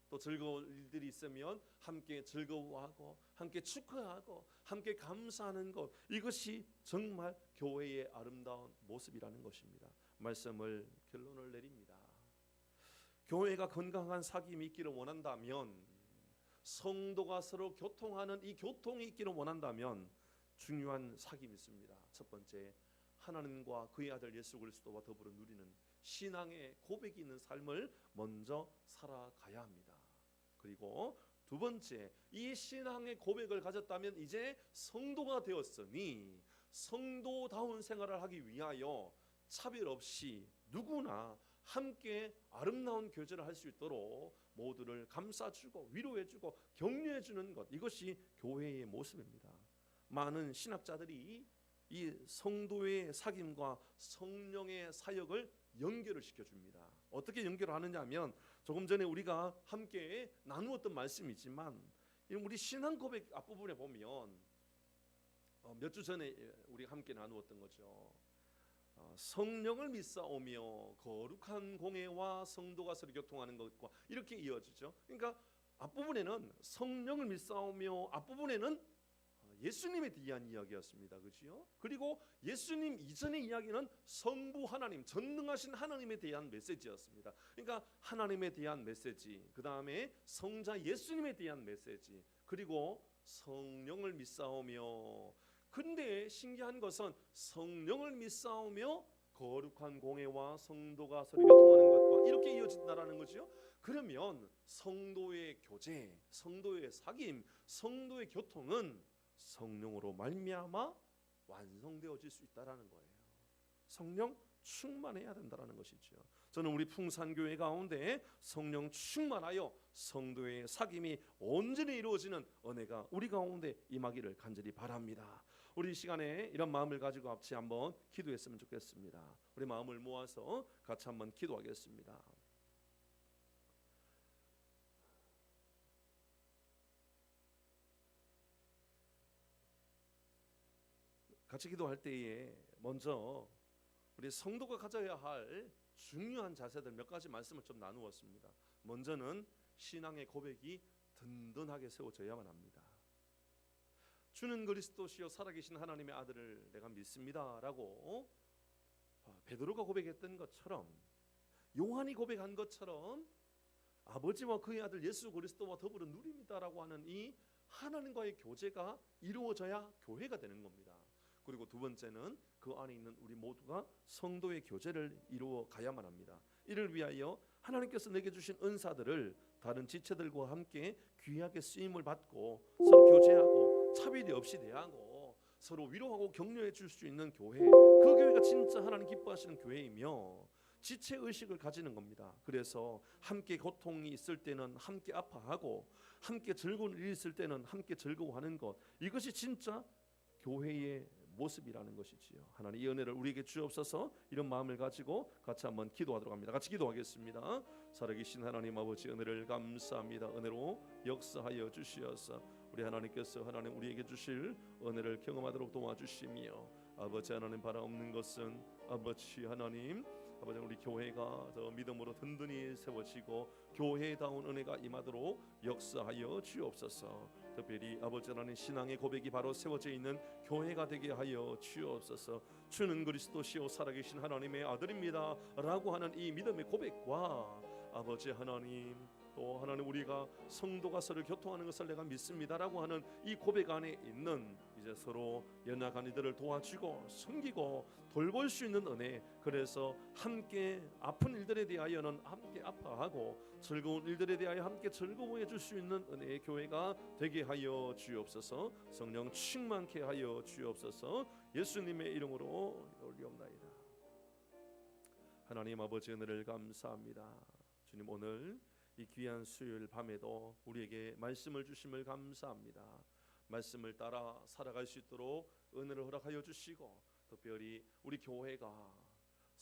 또 즐거운 일들이 있으면 함께 즐거워하고 함께 축하하고 함께 감사하는 것, 이것이 정말 교회의 아름다운 모습이라는 것입니다. 말씀을 결론을 내립니다. 교회가 건강한 사귐이 있기를 원한다면, 성도가 서로 교통하는 이 교통이 있기를 원한다면 중요한 사귐이 있습니다. 첫 번째, 하나님과 그의 아들 예수 그리스도와 더불어 누리는 신앙의 고백이 있는 삶을 먼저 살아가야 합니다. 그리고 두 번째, 이 신앙의 고백을 가졌다면 이제 성도가 되었으니 성도다운 생활을 하기 위하여 차별 없이 누구나 함께 아름다운 교제를 할 수 있도록 모두를 감싸주고 위로해주고 격려해주는 것, 이것이 교회의 모습입니다. 많은 신학자들이 이 성도의 사귐과 성령의 사역을 연결을 시켜줍니다. 어떻게 연결을 하느냐 하면, 조금 전에 우리가 함께 나누었던 말씀이지만 우리 신앙 고백 앞부분에 보면 몇 주 전에 우리 함께 나누었던 거죠. 성령을 믿사오며 거룩한 공회와 성도가 서로 교통하는 것과 이렇게 이어지죠. 그러니까 앞부분에는 성령을 믿사오며, 앞부분에는 예수님에 대한 이야기였습니다. 그렇죠? 그리고 예수님 이전의 이야기는 성부 하나님, 전능하신 하나님에 대한 메시지였습니다. 그러니까 하나님에 대한 메시지, 그 다음에 성자 예수님에 대한 메시지, 그리고 성령을 믿사오며. 근데 신기한 것은 성령을 믿사오며 거룩한 공회와 성도가 서로 교통하는 것과 이렇게 이어진다라는 거죠. 그러면 성도의 교제, 성도의 사귐, 성도의 교통은 성령으로 말미암아 완성되어질 수 있다라는 거예요. 성령 충만해야 된다라는 것이죠. 저는 우리 풍산교회 가운데 성령 충만하여 성도의 사귐이 온전히 이루어지는 은혜가 우리 가운데 임하기를 간절히 바랍니다. 우리 시간에 이런 마음을 가지고 같이 한번 기도했으면 좋겠습니다. 우리 마음을 모아서 같이 한번 기도하겠습니다. 같이 기도할 때에 먼저 우리 성도가 가져야 할 중요한 자세들 몇 가지 말씀을 좀 나누었습니다. 먼저는 신앙의 고백이 든든하게 세워져야만 합니다. 주는 그리스도시요 살아계신 하나님의 아들을 내가 믿습니다라고 베드로가 고백했던 것처럼, 요한이 고백한 것처럼 아버지와 그의 아들 예수 그리스도와 더불어 누립니다라고 하는 이 하나님과의 교제가 이루어져야 교회가 되는 겁니다. 그리고 두 번째는 그 안에 있는 우리 모두가 성도의 교제를 이루어 가야만 합니다. 이를 위하여 하나님께서 내게 주신 은사들을 다른 지체들과 함께 귀하게 쓰임을 받고 서로 교제하고 차별이 없이 대하고 서로 위로하고 격려해 줄 수 있는 교회, 그 교회가 진짜 하나님 기뻐하시는 교회이며 지체 의식을 가지는 겁니다. 그래서 함께 고통이 있을 때는 함께 아파하고 함께 즐거운 일이 있을 때는 함께 즐거워하는 것, 이것이 진짜 교회의 모습이라는 것이지요. 하나님 이 은혜를 우리에게 주옵소서. 이런 마음을 가지고 같이 한번 기도하도록 합니다. 같이 기도하겠습니다. 살아계신 하나님 아버지, 은혜를 감사합니다. 은혜로 역사하여 주시어서 우리 하나님께서 하나님 우리에게 주실 은혜를 경험하도록 도와주시며, 아버지 하나님 바라옵는 것은 아버지 하나님, 아버지 우리 교회가 더 믿음으로 든든히 세워지고 교회다운 은혜가 임하도록 역사하여 주옵소서. 특별히 아버지 하나님 신앙의 고백이 바로 세워져 있는 교회가 되게 하여 주옵소서. 주는 그리스도시요 살아계신 하나님의 아들입니다 라고 하는 이 믿음의 고백과 아버지 하나님, 또 하나님 우리가 성도가 서로 교통하는 것을 내가 믿습니다라고 하는 이 고백 안에 있는 이제 서로 연약한 이들을 도와주고 섬기고 돌볼 수 있는 은혜, 그래서 함께 아픈 일들에 대하여는 함께 아파하고 즐거운 일들에 대하여 함께 즐거워해 줄 수 있는 은혜의 교회가 되게 하여 주옵소서. 성령 충만케 하여 주옵소서. 예수님의 이름으로 올리옵나이다. 하나님 아버지 은혜를 감사합니다. 주님 오늘 이 귀한 수요일 밤에도 우리에게 말씀을 주심을 감사합니다. 말씀을 따라 살아갈 수 있도록 은혜를 허락하여 주시고, 특별히 우리 교회가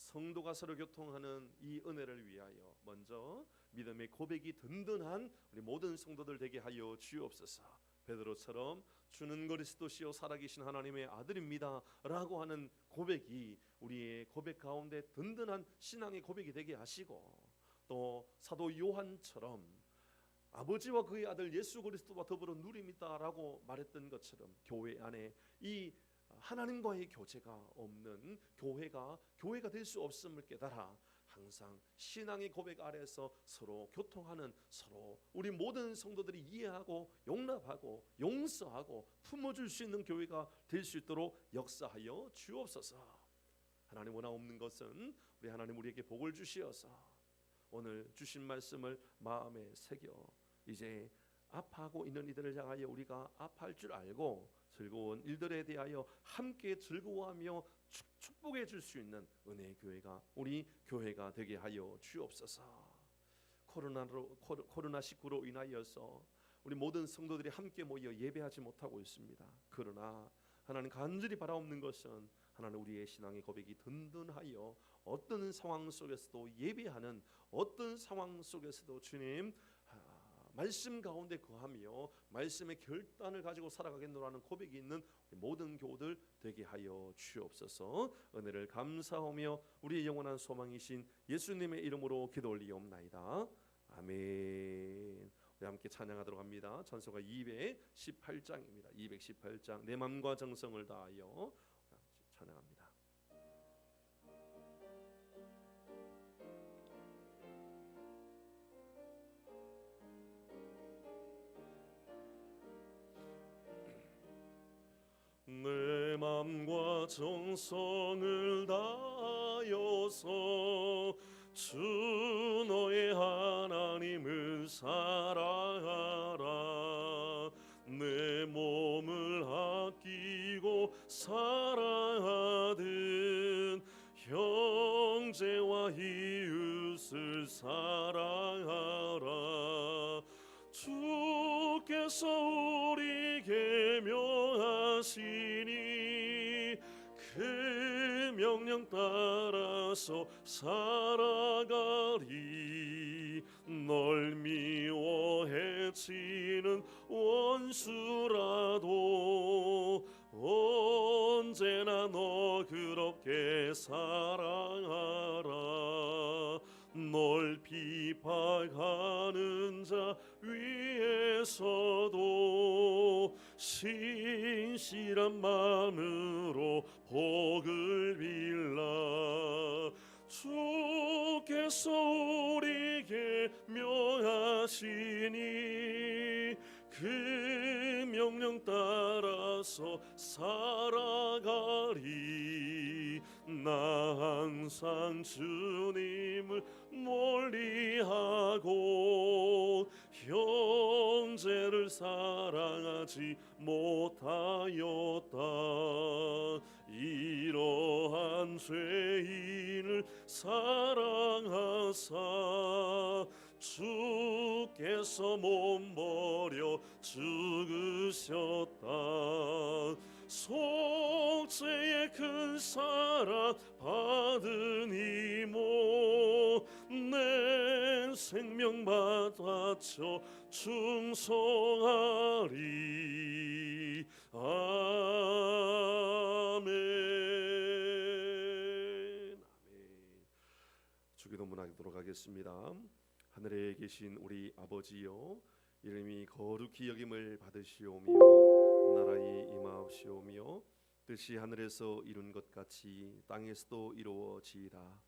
성도가 서로 교통하는 이 은혜를 위하여 먼저 믿음의 고백이 든든한 우리 모든 성도들 되게 하여 주옵소서. 베드로처럼 주는 그리스도시요 살아계신 하나님의 아들입니다 라고 하는 고백이 우리의 고백 가운데 든든한 신앙의 고백이 되게 하시고, 또 사도 요한처럼 아버지와 그의 아들 예수 그리스도와 더불어 누립니다 라고 말했던 것처럼 교회 안에 이 하나님과의 교제가 없는 교회가 될 수 없음을 깨달아 항상 신앙의 고백 아래서 서로 교통하는, 서로 우리 모든 성도들이 이해하고 용납하고 용서하고 품어줄 수 있는 교회가 될 수 있도록 역사하여 주옵소서. 하나님 원하옵는 것은 우리 하나님 우리에게 복을 주시어서 오늘 주신 말씀을 마음에 새겨 이제 아파하고 있는 이들을 향하여 우리가 아파할 줄 알고 즐거운 일들에 대하여 함께 즐거워하며 축복해 줄 수 있는 은혜의 교회가 우리 교회가 되게 하여 주옵소서. 코로나19로 인하여서 우리 모든 성도들이 함께 모여 예배하지 못하고 있습니다. 그러나 하나님 간절히 바라옵는 것은 하나님 우리의 신앙의 고백이 든든하여 어떤 상황 속에서도 예배하는, 어떤 상황 속에서도 주님 말씀 가운데 거하며 말씀의 결단을 가지고 살아가겠노라는 고백이 있는 모든 교우들 되게 하여 주옵소서. 은혜를 감사하며 우리의 영원한 소망이신 예수님의 이름으로 기도 올리옵나이다. 아멘. 우리 함께 찬양하도록 합니다. 찬송가 218장입니다. 218장 내 맘과 정성을 다하여 찬양합니다. 내 맘과 정성을 다하여서 주 너의 하나님을 사랑하라. 내 몸을 아끼고 사랑하듯 형제와 이웃을 사랑하라. 주께서 우리에게 명하시니 그 명령 따라서 살아가리. 널 미워 해치는 원수라도 언제나 너 그렇게 사랑하라. 널 비판하는 자 위에서도 신실한 마음으로 복을 빌라. 주께서 우리에게 명하시니 그 명령 따라서 살아가리. 나 항상 주님을 멀리하고 형제를 사랑하지 못하였다. 이러한 죄인을 사랑하사 주께서 몸버려 죽으셨다. 속죄의 큰 사랑 받은 이모 내 생명 바쳐 충성하리. 아멘. 주기도문 하도록 하겠습니다. 하늘에 계신 우리 아버지여, 이름이 거룩히 여김을 받으시오며 나라의 임하옵시오며 뜻이 하늘에서 이룬 것 같이 땅에서도 이루어지이다.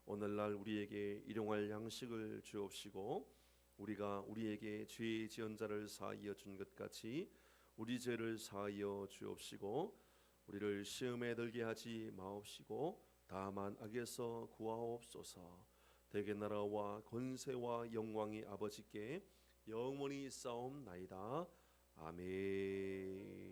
오늘날 우리에게 일용할 양식을 주옵시고 우리가 우리에게 죄 지은 자를 사하여 준 것 같이 우리 죄를 사하여 주옵시고 우리를 시험에 들게 하지 마옵시고 다만 악에서 구하옵소서. 대개 나라와 권세와 영광이 아버지께 영원히 있사옵나이다. 아멘.